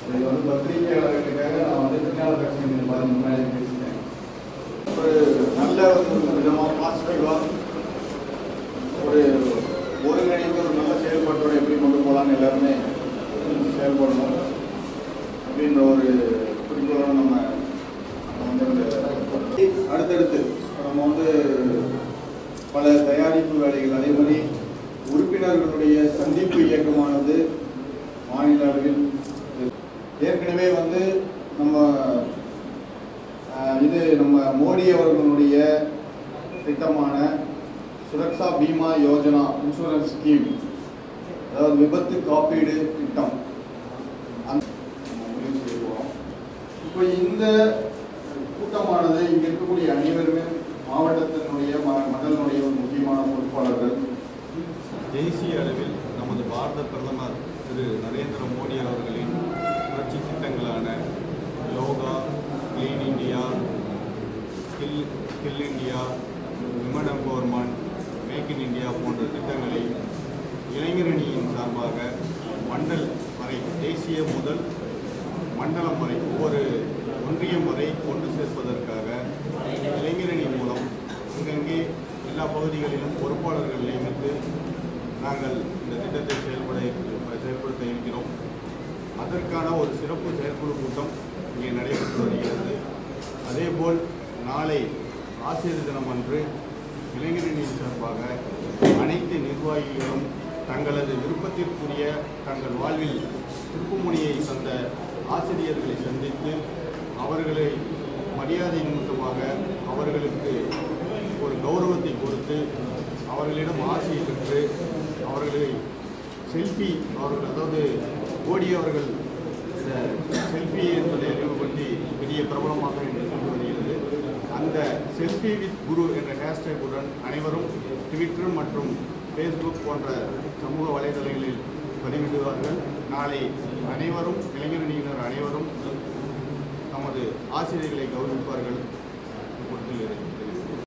இது வந்து பத்திரிகையாளர்களுக்காக நான் வந்து திருநாள் கட்சி முன்னாடி பேசிட்டேன். ஒரு நல்ல ஒரு விதமாக பாசிட்டிவாக ஒரு ஒருங்கிணைந்து ஒரு நல்ல செயல்பாட்டோடு எப்படி கொண்டு போகலான்னு எல்லாருமே செயல்படணும் அப்படின்ற ஒரு குறிக்கோளோட நம்ம வந்து அடுத்தடுத்து நம்ம வந்து பல தயாரிப்பு வேலைகள், அதே மாதிரி உறுப்பினர்களுடைய சந்திப்பு இயக்கமானது மாநில அளவில் ஏற்கனவே வந்து நம்ம மோடி அவர்களுடைய திட்டமான சுரக்ஷா பீமா யோஜனா இன்சூரன்ஸ் ஸ்கீம், அதாவது விபத்து காப்பீடு திட்டம் செய்வோம். இப்போ இந்த கூட்டமானது இங்க இருக்கக்கூடிய அனைவருமே மாவட்டத்தினுடைய மண்டலனுடைய ஒரு முக்கியமான பொறுப்பாளர்கள். தேசிய அளவில் நமது பாரத பிரதமர் திரு நரேந்திர மோடி அவர்களின் புரட்சி திட்டங்களான yoga, clean India, skill India, women empowerment, make in India போன்ற திட்டங்களை இளைஞரணியின் சார்பாக மண்டல் வரை, தேசிய முதல் மண்டலம் வரை, ஒவ்வொரு ஒன்றியம் வரை கொண்டு சேர்ப்பதற்காக இளைஞரணி மூலம் அங்கங்கே எல்லா பகுதிகளிலும் பொறுப்பாளர்கள் நியமித்து நாங்கள் இந்த திட்டத்தை செயல்படுத்த இருக்கிறோம். அதற்கான ஒரு சிறப்பு செயற்குழு கூட்டம் இங்கே நடைபெற்று வருகிறது. அதேபோல் நாளை ஆசிரியர் தினம் அன்று இளைஞரணியின் சார்பாக அனைத்து நிர்வாகிகளும் தங்களது விருப்பத்திற்குரிய தங்கள் வாழ்வில் திருப்புமுனையை தந்த ஆசிரியர்களை சந்தித்து அவர்களை மரியாதை நிமித்தமாக அவர்களுக்கு ஒரு கௌரவத்தை கொடுத்து அவர்களிடம் ஆசையை பெற்று அவர்களை செல்ஃபி, அதாவது மோடி அவர்கள் இந்த செல்ஃபி என்பதை அறிமுகப்படுத்தி பெரிய பிரபலமாக என்று சொல்லி வருகிறது. அந்த செல்ஃபி வித் குரு என்ற ஹேஷ்டேக்குடன் அனைவரும் ட்விட்டர் மற்றும் ஃபேஸ்புக் போன்ற சமூக வலைதளங்களில் பதிவிடுவார்கள். நாளை அனைவரும் இளைஞரணியினர் அனைவரும் நமது ஆசிரியர்களை கௌரவிப்பார்கள்.